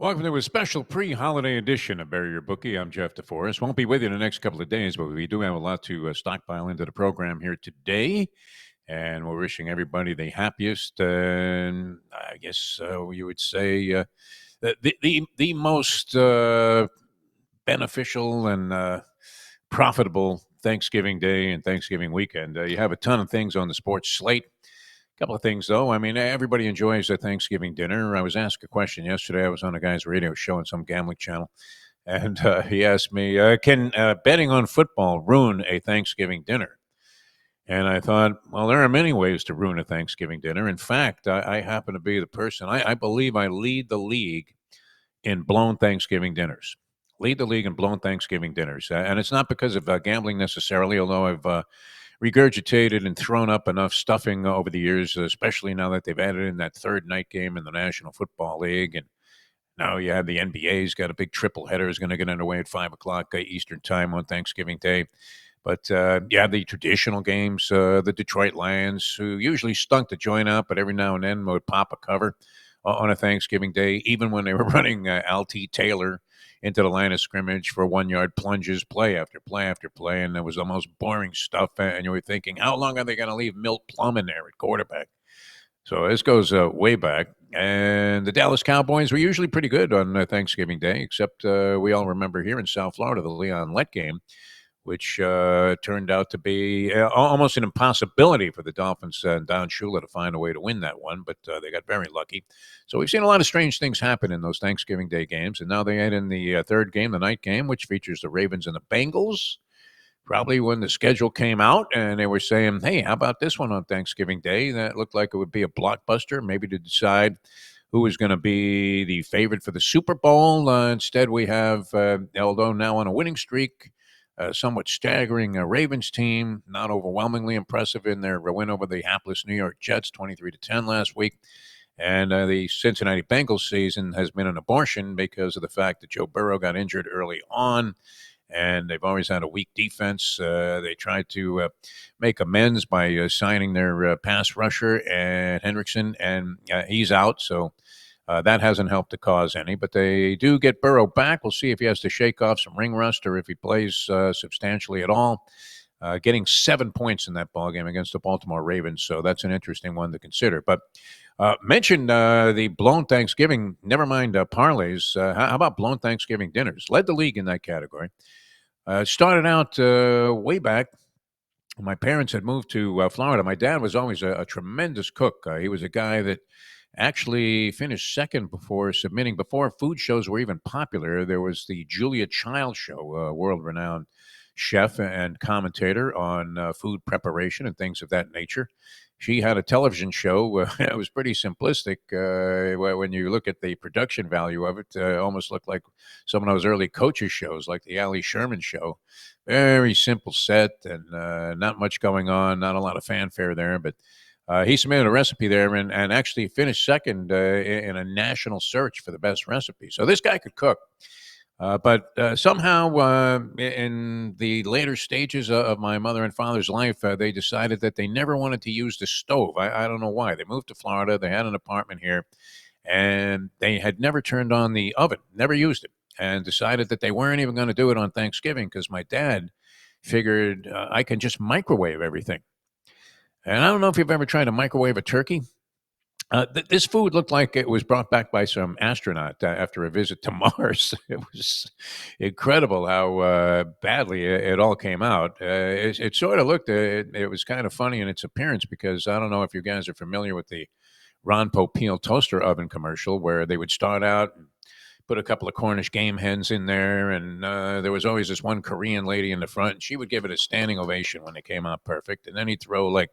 Welcome to a special pre-holiday edition of Bury Your Bookie. I'm Jeff DeForrest. Won't be with you in the next couple of days, but we do have a lot to stockpile into the program here today, and we're wishing everybody the happiest, and I guess you would say the most beneficial and profitable Thanksgiving Day and Thanksgiving weekend. You have a ton of things on the sports slate. Couple of things, though. I mean, everybody enjoys a Thanksgiving dinner. I was asked a question yesterday. I was on a guy's radio show on some gambling channel, and he asked me, "Can betting on football ruin a Thanksgiving dinner?" And I thought, well, there are many ways to ruin a Thanksgiving dinner. In fact, I happen to be the person. I believe I lead the league in blown Thanksgiving dinners. Lead the league in blown Thanksgiving dinners, and it's not because of gambling necessarily. Although I've regurgitated and thrown up enough stuffing over the years, especially now that they've added in that third night game in the National Football League. And now you have the NBA's got a big triple header is going to get underway at 5 o'clock Eastern time on Thanksgiving Day. But you have the traditional games, the Detroit Lions, who usually stunk the joint out, but every now and then would pop a cover on a Thanksgiving Day, even when they were running L.T. Taylor into the line of scrimmage for 1 yard plunges, play after play after play. And it was the most boring stuff. And you were thinking, how long are they going to leave Milt Plum in there at quarterback? So this goes way back. And the Dallas Cowboys were usually pretty good on Thanksgiving Day, except we all remember here in South Florida, the Leon Lett game, which turned out to be almost an impossibility for the Dolphins and Don Shula to find a way to win that one, but they got very lucky. So we've seen a lot of strange things happen in those Thanksgiving Day games, and now they add in the third game, the night game, which features the Ravens and the Bengals. Probably when the schedule came out and they were saying, hey, how about this one on Thanksgiving Day? That looked like it would be a blockbuster, maybe to decide who was going to be the favorite for the Super Bowl. Instead, we have, although now on a winning streak, somewhat staggering Ravens team, not overwhelmingly impressive in their win over the hapless New York Jets, 23-10 last week. And the Cincinnati Bengals season has been an abortion because of the fact that Joe Burrow got injured early on, and they've always had a weak defense. They tried to make amends by signing their pass rusher and Hendrickson, and he's out, so that hasn't helped the cause any, but they do get Burrow back. We'll see if he has to shake off some ring rust or if he plays substantially at all. Getting 7 points in that ballgame against the Baltimore Ravens, so that's an interesting one to consider. But mentioned the blown Thanksgiving, never mind parlays. How about blown Thanksgiving dinners? Led the league in that category. Started out way back. My parents had moved to Florida. My dad was always a tremendous cook. He was a guy that actually finished second before submitting. Before food shows were even popular, there was the Julia Child Show, a world-renowned chef and commentator on food preparation and things of that nature. She had a television show. It was pretty simplistic. When you look at the production value of it, almost looked like some of those early coaches shows, like the Ali Sherman show. Very simple set and not much going on, not a lot of fanfare there, but he submitted a recipe there and actually finished second in a national search for the best recipe. So this guy could cook. But somehow in the later stages of my mother and father's life, they decided that they never wanted to use the stove. I don't know why. They moved to Florida. They had an apartment here, and they had never turned on the oven, never used it, and decided that they weren't even going to do it on Thanksgiving because my dad figured I can just microwave everything. And I don't know if you've ever tried to microwave a turkey. This food looked like it was brought back by some astronaut after a visit to Mars. It was incredible how badly it all came out. It sort of looked, it was kind of funny in its appearance because I don't know if you guys are familiar with the Ron Popeil toaster oven commercial where they would start out and put a couple of Cornish game hens in there, and there was always this one Korean lady in the front, and she would give it a standing ovation when they came out perfect. And then he'd throw like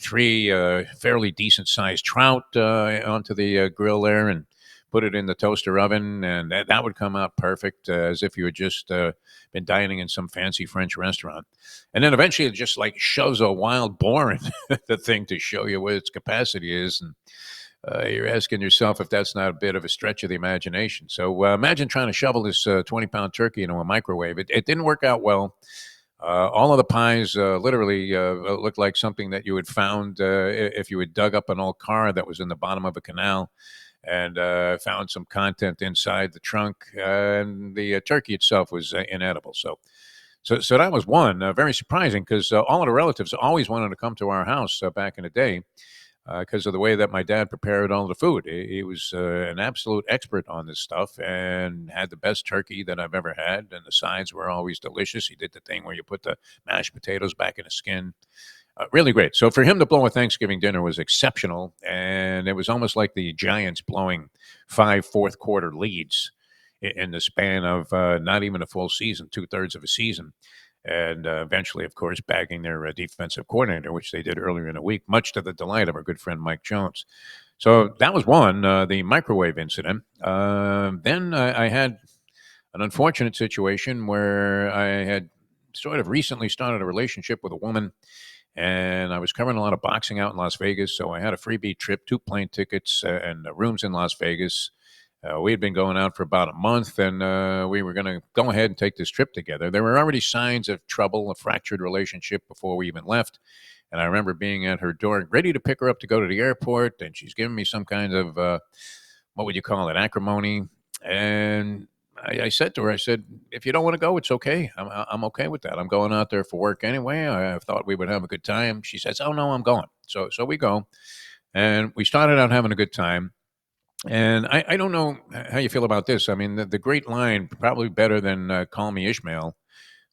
three fairly decent-sized trout onto the grill there and put it in the toaster oven, and that would come out perfect as if you had just been dining in some fancy French restaurant. And then eventually it just like shoves a wild boar in the thing to show you what its capacity is, and you're asking yourself if that's not a bit of a stretch of the imagination. So imagine trying to shovel this 20-pound turkey into a microwave. It didn't work out well. All of the pies literally looked like something that you had found if you had dug up an old car that was in the bottom of a canal and found some content inside the trunk, and the turkey itself was inedible. So that was one very surprising because all of the relatives always wanted to come to our house back in the day because of the way that my dad prepared all the food. He was an absolute expert on this stuff and had the best turkey that I've ever had, and the sides were always delicious. He did the thing where you put the mashed potatoes back in the skin. Really great. So for him to blow a Thanksgiving dinner was exceptional, and it was almost like the Giants blowing five fourth quarter leads in the span of not even a full season, two-thirds of a season. And eventually, of course, bagging their defensive coordinator, which they did earlier in the week, much to the delight of our good friend Mike Jones. So that was one, the microwave incident. Then I had an unfortunate situation where I had sort of recently started a relationship with a woman, and I was covering a lot of boxing out in Las Vegas. So I had a freebie trip, two plane tickets, and rooms in Las Vegas. We had been going out for about a month, and we were going to go ahead and take this trip together. There were already signs of trouble, a fractured relationship before we even left. And I remember being at her door, ready to pick her up to go to the airport, and she's giving me some kind of, what would you call it, acrimony. And I said to her, I said, if you don't want to go, it's okay. I'm okay with that. I'm going out there for work anyway. I thought we would have a good time. She says, oh, no, I'm going. So we go. And we started out having a good time. And I don't know how you feel about this. I mean, the great line, probably better than Call Me Ishmael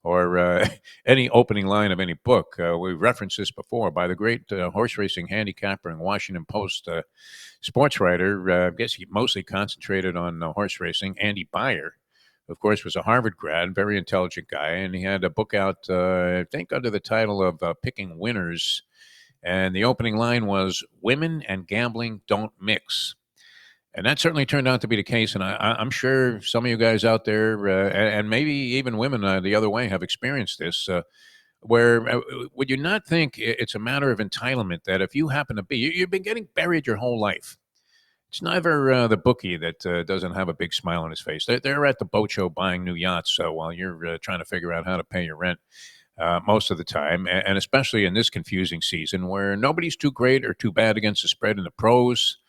or any opening line of any book. We've referenced this before by the great horse racing handicapper and Washington Post sports writer. I guess he mostly concentrated on horse racing. Andy Byer, of course, was a Harvard grad, very intelligent guy. And he had a book out, I think, under the title of Picking Winners. And the opening line was, Women and Gambling Don't Mix. And that certainly turned out to be the case. And I'm sure some of you guys out there, and maybe even women the other way, have experienced this. Where would you not think it's a matter of entitlement that if you happen to be, you've been getting buried your whole life. It's never the bookie that doesn't have a big smile on his face. They're at the boat show buying new yachts while you're trying to figure out how to pay your rent. Most of the time, and especially in this confusing season where nobody's too great or too bad against the spread in the pros.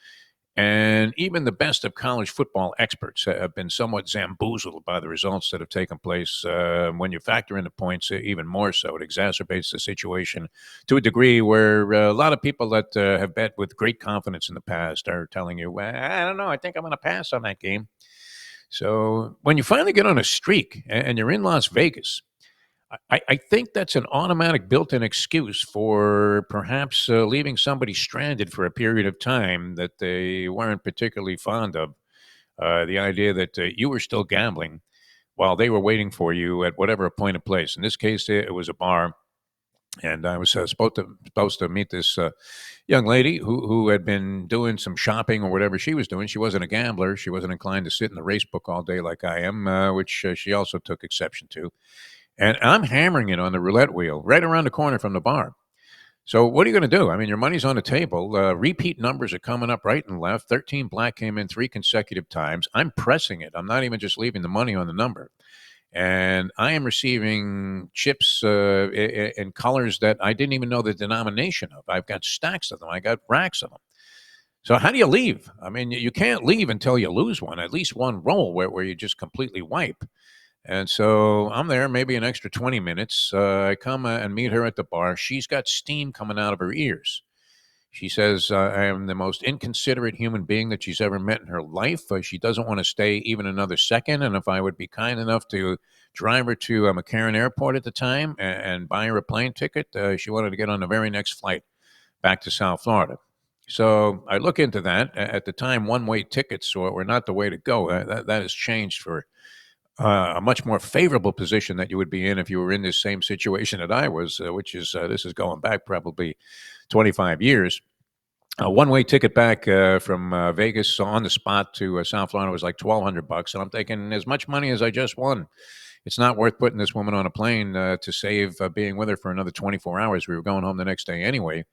And even the best of college football experts have been somewhat zamboozled by the results that have taken place. When you factor in the points, even more so, it exacerbates the situation to a degree where a lot of people that have bet with great confidence in the past are telling you, well, I don't know, I think I'm going to pass on that game. So when you finally get on a streak and you're in Las Vegas, I think that's an automatic built-in excuse for perhaps leaving somebody stranded for a period of time that they weren't particularly fond of. The idea that you were still gambling while they were waiting for you at whatever appointed place. In this case, it was a bar, and I was supposed to meet this young lady who had been doing some shopping or whatever she was doing. She wasn't a gambler. She wasn't inclined to sit in the race book all day like I am, which she also took exception to. And I'm hammering it on the roulette wheel right around the corner from the bar. So what are you going to do? I mean, your money's on the table. Repeat numbers are coming up right and left. 13 black came in three consecutive times. I'm pressing it. I'm not even just leaving the money on the number. And I am receiving chips in colors that I didn't even know the denomination of. I've got stacks of them. I got racks of them. So how do you leave? I mean, you can't leave until you lose one, at least one roll where you just completely wipe. And so I'm there maybe an extra 20 minutes. I come and meet her at the bar. She's got steam coming out of her ears. She says, I am the most inconsiderate human being that she's ever met in her life. She doesn't want to stay even another second. And if I would be kind enough to drive her to McCarran Airport at the time and buy her a plane ticket, she wanted to get on the very next flight back to South Florida. So I look into that. At the time, one-way tickets were not the way to go. That has changed for a much more favorable position that you would be in if you were in this same situation that I was, which is this is going back probably 25 years. A one-way ticket back from Vegas on the spot to South Florida was like $1,200, and I'm thinking, as much money as I just won, it's not worth putting this woman on a plane to save being with her for another 24 hours. We were going home the next day anyway.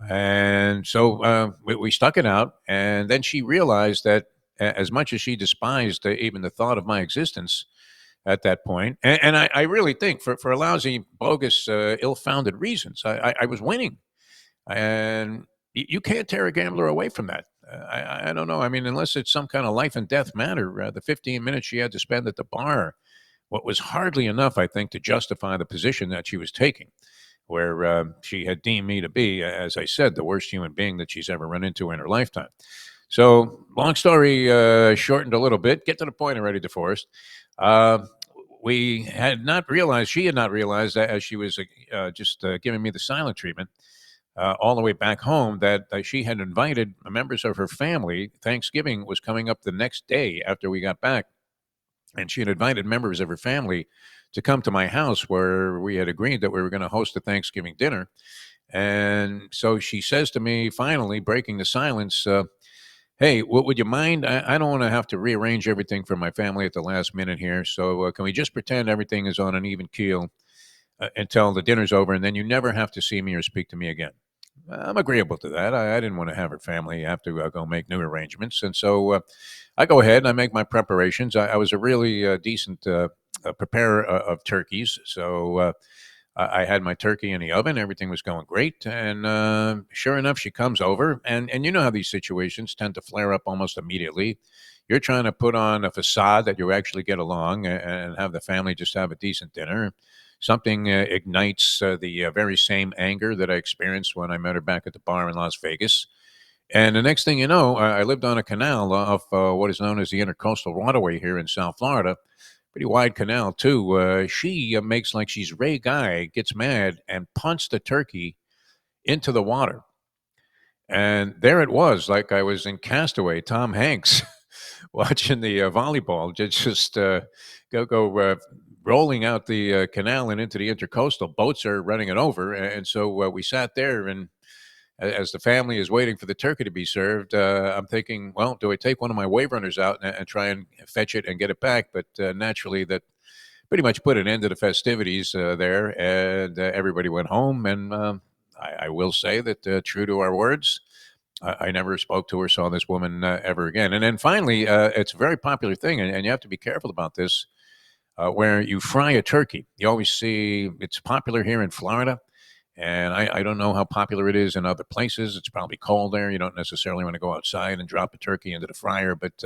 And so we stuck it out, and then she realized that as much as she despised even the thought of my existence at that point, and I really think for lousy, bogus, ill-founded reasons, I was winning. And you can't tear a gambler away from that. I don't know. I mean, unless it's some kind of life and death matter, the 15 minutes she had to spend at the bar, what was hardly enough, I think, to justify the position that she was taking, where she had deemed me to be, as I said, the worst human being that she's ever run into in her lifetime. So, long story shortened a little bit. Get to the point already, DeForrest. Uh, we had not realized, she had not realized that as she was just giving me the silent treatment all the way back home, that she had invited members of her family. Thanksgiving was coming up the next day after we got back, and she had invited members of her family to come to my house where we had agreed that we were going to host a Thanksgiving dinner. And so she says to me, finally breaking the silence, "Hey, would you mind? I don't want to have to rearrange everything for my family at the last minute here. So can we just pretend everything is on an even keel until the dinner's over, and then you never have to see me or speak to me again?" I'm agreeable to that. I didn't want to have her family have to go make new arrangements. And so I go ahead and I make my preparations. I was a really decent preparer of turkeys. So I had my turkey in the oven. Everything was going great. And sure enough, she comes over. And you know how these situations tend to flare up almost immediately. You're trying to put on a facade that you actually get along and have the family just have a decent dinner. Something ignites the very same anger that I experienced when I met her back at the bar in Las Vegas. And the next thing you know, I lived on a canal off what is known as the Intercoastal Waterway here in South Florida. Pretty wide canal, too. She makes like she's Ray Guy, gets mad, and punts the turkey into the water. And there it was, like I was in Castaway, Tom Hanks, watching the volleyball just go rolling out the canal and into the intercoastal. Boats are running it over, and so we sat there, and as the family is waiting for the turkey to be served, I'm thinking, well, do I take one of my wave runners out and try and fetch it and get it back? But naturally, that pretty much put an end to the festivities there, and everybody went home. And I will say that, true to our words, I never spoke to or saw this woman ever again. And then finally, it's a very popular thing, and you have to be careful about this, where you fry a turkey. You always see it's popular here in Florida. And I don't know how popular it is in other places. It's probably cold there. You don't necessarily want to go outside and drop a turkey into the fryer, but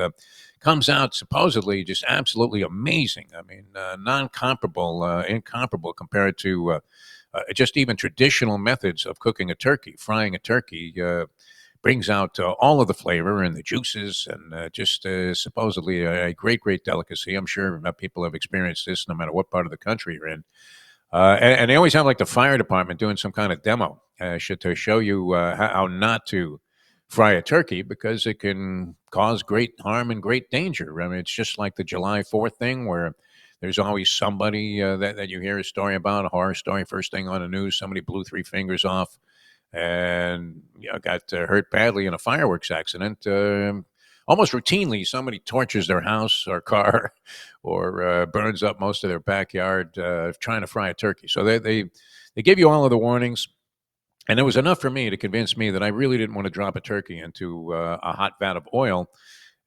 comes out supposedly just absolutely amazing. I mean, non-comparable, incomparable compared to just even traditional methods of cooking a turkey. Frying a turkey brings out all of the flavor and the juices, and just supposedly a great, great delicacy. I'm sure people have experienced this no matter what part of the country you're in. And they always have like the fire department doing some kind of demo to show you how not to fry a turkey because it can cause great harm and great danger. I mean, it's just like the July 4th thing where there's always somebody that you hear a story about, a horror story, first thing on the news, somebody blew three fingers off and got hurt badly in a fireworks accident. Almost routinely, somebody torches their house or car or burns up most of their backyard trying to fry a turkey. So they give you all of the warnings. And it was enough for me to convince me that I really didn't want to drop a turkey into a hot vat of oil.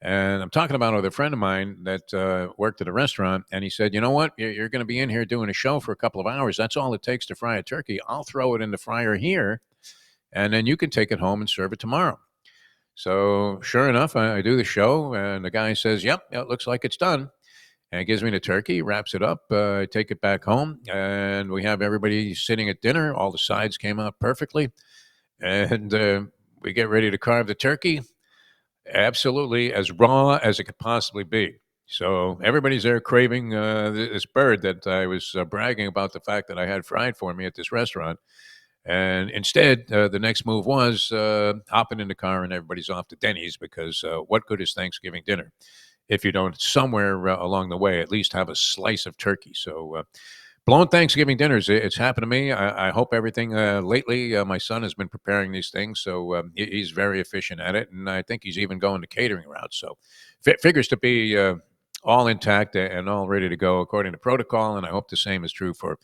And I'm talking about with a friend of mine that worked at a restaurant, and he said, "You know what? You're going to be in here doing a show for a couple of hours. That's all it takes to fry a turkey. I'll throw it in the fryer here, and then you can take it home and serve it tomorrow." So sure enough, I do the show, and the guy says, "Yep, yeah, it looks like it's done." And he gives me the turkey, wraps it up, I take it back home, and we have everybody sitting at dinner. All the sides came out perfectly, and we get ready to carve the turkey. Absolutely as raw as it could possibly be. So everybody's there craving this bird that I was bragging about the fact that I had fried for me at this restaurant. And instead, the next move was hopping in the car and everybody's off to Denny's because what good is Thanksgiving dinner if you don't somewhere along the way at least have a slice of turkey? So blown Thanksgiving dinners, it's happened to me. I hope everything lately. My son has been preparing these things, so he's very efficient at it, and I think he's even going the catering route. So figures to be all intact and all ready to go according to protocol. And I hope the same is true for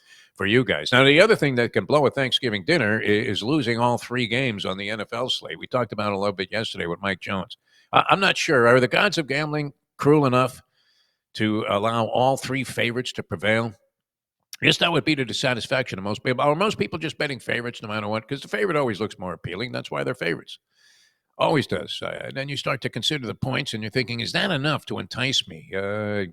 you guys. Now, the other thing that can blow a Thanksgiving dinner is losing all three games on the NFL slate. We talked about it a little bit yesterday with Mike Jones. I'm not sure. Are the gods of gambling cruel enough to allow all three favorites to prevail? I guess that would be to the satisfaction of most people. Are most people just betting favorites no matter what? Because the favorite always looks more appealing. That's why they're favorites. Always does. And then you start to consider the points, and you're thinking, is that enough to entice me?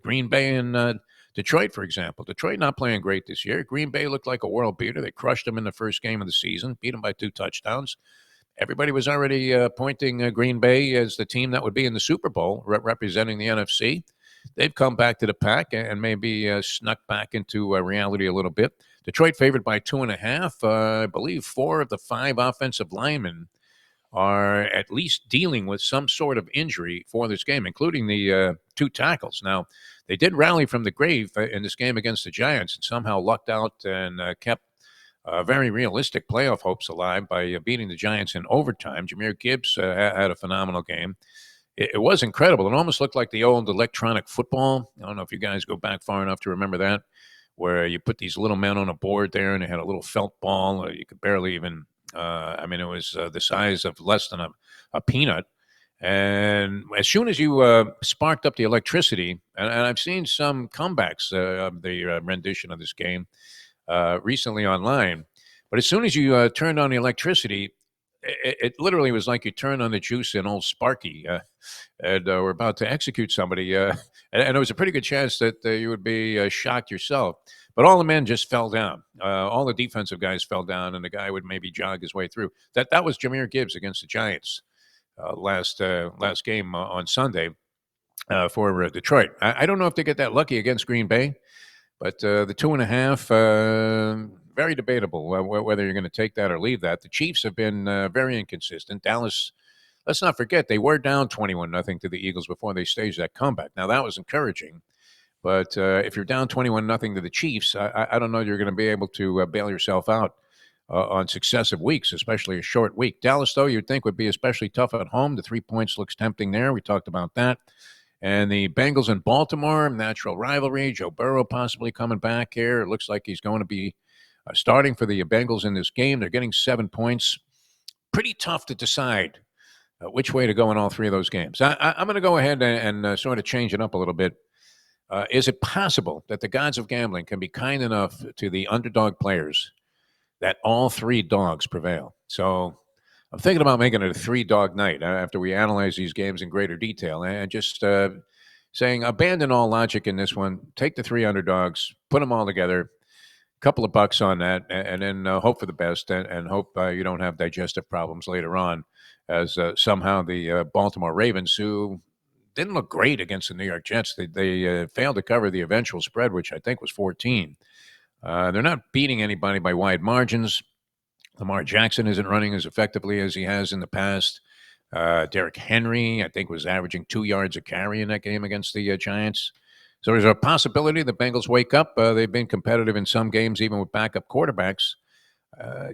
Green Bay and Detroit, for example. Detroit not playing great this year. Green Bay looked like a world beater. They crushed them in the first game of the season, beat them by 2 touchdowns. Everybody was already pointing Green Bay as the team that would be in the Super Bowl, representing the NFC. They've come back to the pack and maybe snuck back into reality a little bit. Detroit favored by 2.5. I believe 4 of the 5 offensive linemen are at least dealing with some sort of injury for this game, including the 2 tackles. Now, they did rally from the grave in this game against the Giants and somehow lucked out and kept very realistic playoff hopes alive by beating the Giants in overtime. Jahmyr Gibbs had a phenomenal game. It was incredible. It almost looked like the old electronic football. I don't know if you guys go back far enough to remember that, where you put these little men on a board there and they had a little felt ball. You could barely even, it was the size of less than a peanut. And as soon as you sparked up the electricity, and I've seen some comebacks of the rendition of this game recently online, but as soon as you turned on the electricity, it literally was like you turned on the juice in old Sparky, and we're about to execute somebody. And there was a pretty good chance that you would be shocked yourself. But all the men just fell down. All the defensive guys fell down, and the guy would maybe jog his way through. That was Jahmyr Gibbs against the Giants last game on Sunday for Detroit. I don't know if they get that lucky against Green Bay, but the 2.5, very debatable whether you're going to take that or leave that. The Chiefs have been very inconsistent. Dallas, let's not forget, they were down 21-0 to the Eagles before they staged that comeback. Now, that was encouraging. But if you're down 21-0 to the Chiefs, I don't know you're going to be able to bail yourself out on successive weeks, especially a short week. Dallas, though, you'd think would be especially tough at home. The 3 points looks tempting there. We talked about that. And the Bengals in Baltimore, natural rivalry. Joe Burrow possibly coming back here. It looks like he's going to be starting for the Bengals in this game. They're getting 7 points. Pretty tough to decide which way to go in all 3 of those games. I'm going to go ahead and sort of change it up a little bit. Is it possible that the gods of gambling can be kind enough to the underdog players that all 3 dogs prevail? So I'm thinking about making it a 3-dog night after we analyze these games in greater detail, and just saying abandon all logic in this one. Take the 3 underdogs, put them all together, a couple of bucks on that, and then hope for the best and hope you don't have digestive problems later on, as somehow the Baltimore Ravens, who didn't look great against the New York Jets. They failed to cover the eventual spread, which I think was 14. They're not beating anybody by wide margins. Lamar Jackson isn't running as effectively as he has in the past. Derrick Henry, I think, was averaging 2 yards a carry in that game against the Giants. So there's a possibility the Bengals wake up. They've been competitive in some games, even with backup quarterbacks.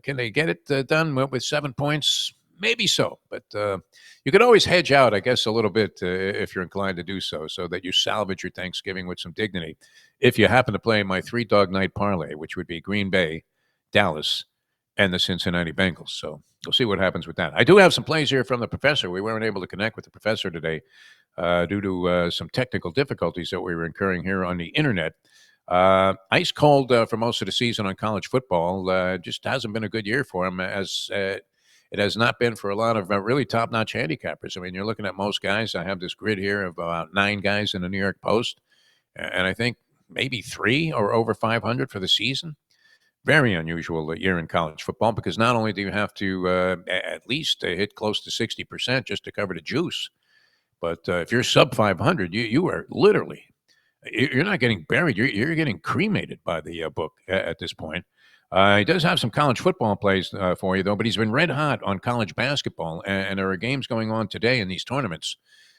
Can they get it done with 7 points? Maybe so, but you can always hedge out, I guess, a little bit if you're inclined to do so that you salvage your Thanksgiving with some dignity. If you happen to play my 3-dog night parlay, which would be Green Bay, Dallas, and the Cincinnati Bengals. So we'll see what happens with that. I do have some plays here from the professor. We weren't able to connect with the professor today due to some technical difficulties that we were incurring here on the internet. Ice cold for most of the season on college football. Just hasn't been a good year for him, as it has not been for a lot of really top-notch handicappers. I mean, you're looking at most guys. I have this grid here of about 9 guys in the New York Post, and I think maybe 3 are over 500 for the season. Very unusual year in college football, because not only do you have to at least hit close to 60% just to cover the juice, but if you're sub 500, you are literally, you're not getting buried. You're getting cremated by the book at this point. He does have some college football plays for you, though, but he's been red hot on college basketball, and there are games going on today in these tournaments.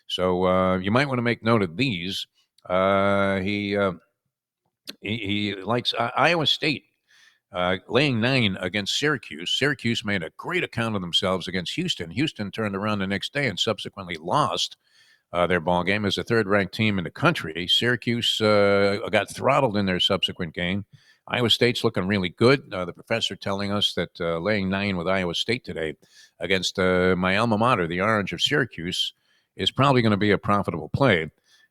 So you might want to make note of these. He likes Iowa State laying 9 against Syracuse. Syracuse made a great account of themselves against Houston. Houston turned around the next day and subsequently lost their ball game as the 3rd-ranked team in the country. Syracuse got throttled in their subsequent game. Iowa State's looking really good. The professor telling us that laying 9 with Iowa State today against my alma mater, the Orange of Syracuse, is probably going to be a profitable play.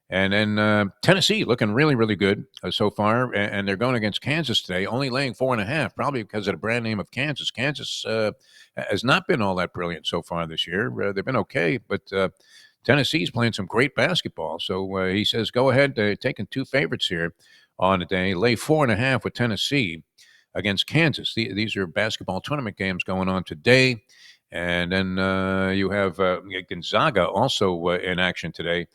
And then Tennessee looking really, really good so far, and they're going against Kansas today, only laying 4.5, probably because of the brand name of Kansas. Kansas has not been all that brilliant so far this year. They've been okay, but Tennessee's playing some great basketball. So he says, go ahead, taking two favorites here on the day, lay 4.5 with Tennessee against Kansas. These are basketball tournament games going on today. And then you have Gonzaga also in action today.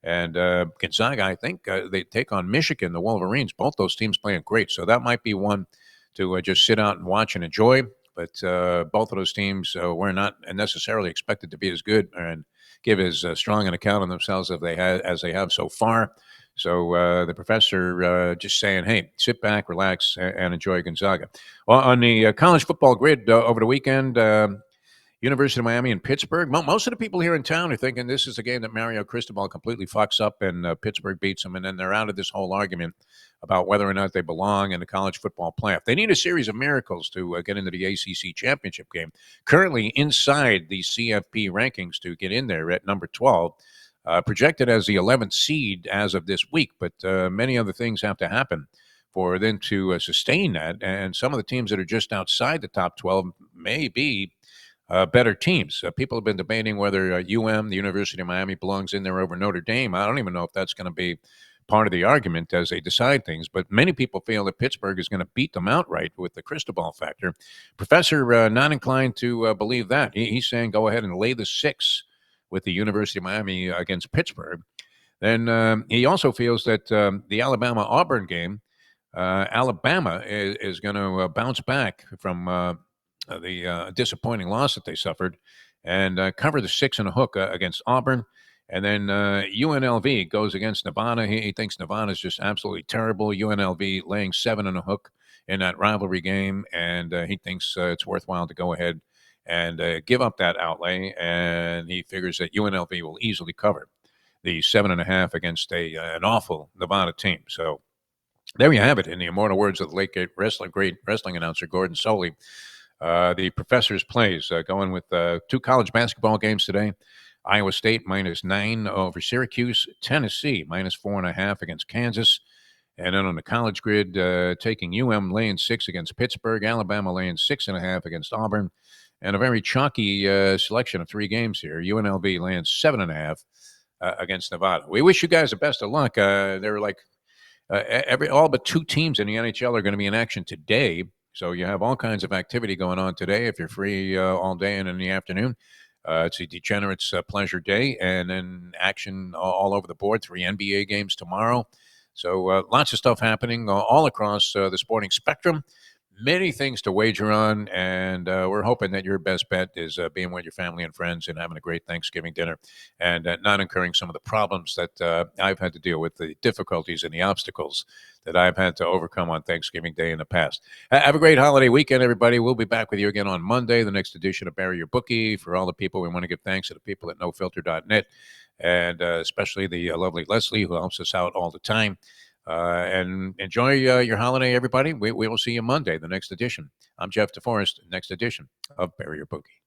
And Gonzaga, I think they take on Michigan, the Wolverines. Both those teams playing great. So that might be one to just sit out and watch and enjoy. But both of those teams were not necessarily expected to be as good and give as strong an account of themselves as they have so far. So the professor just saying, hey, sit back, relax, and enjoy Gonzaga. Well, on the college football grid over the weekend, University of Miami and Pittsburgh. Most of the people here in town are thinking this is the game that Mario Cristobal completely fucks up and Pittsburgh beats them, and then they're out of this whole argument about whether or not they belong in the college football playoff. They need a series of miracles to get into the ACC championship game. Currently inside the CFP rankings to get in there at number 12. Projected as the 11th seed as of this week, but many other things have to happen for them to sustain that. And some of the teams that are just outside the top 12 may be better teams. People have been debating whether the University of Miami, belongs in there over Notre Dame. I don't even know if that's going to be part of the argument as they decide things, but many people feel that Pittsburgh is going to beat them outright with the Cristobal factor. Professor not inclined to believe that. He's saying go ahead and lay the 6 with the University of Miami against Pittsburgh. Then he also feels that the Alabama-Auburn game, Alabama is going to bounce back from the disappointing loss that they suffered and cover the 6 and a hook against Auburn. And then UNLV goes against Nevada. He thinks Nevada is just absolutely terrible. UNLV laying 7 and a hook in that rivalry game, and he thinks it's worthwhile to go ahead and give up that outlay. And he figures that UNLV will easily cover the 7.5 against an awful Nevada team. So there you have it. In the immortal words of the late great wrestling announcer Gordon Soley, the professor's plays going with 2 college basketball games today. Iowa State -9 over Syracuse. Tennessee -4.5 against Kansas. And then on the college grid, taking laying 6 against Pittsburgh. Alabama laying 6.5 against Auburn. And a very chalky selection of 3 games here. UNLV laying 7.5 against Nevada. We wish you guys the best of luck. They're like all but 2 teams in the NHL are going to be in action today. So you have all kinds of activity going on today if you're free all day and in the afternoon. It's a degenerate's pleasure day, and then action all over the board. 3 NBA games tomorrow. So lots of stuff happening all across the sporting spectrum. Many things to wager on, and we're hoping that your best bet is being with your family and friends and having a great Thanksgiving dinner and not incurring some of the problems that I've had to deal with, the difficulties and the obstacles that I've had to overcome on Thanksgiving Day in the past. Have a great holiday weekend, everybody. We'll be back with you again on Monday, the next edition of Bury Your Bookie. For all the people, we want to give thanks to the people at nofilter.net, and especially the lovely Leslie, who helps us out all the time. And enjoy your holiday, everybody. We will see you Monday, the next edition. I'm Jeff DeForrest, next edition of Bury Your Bookie.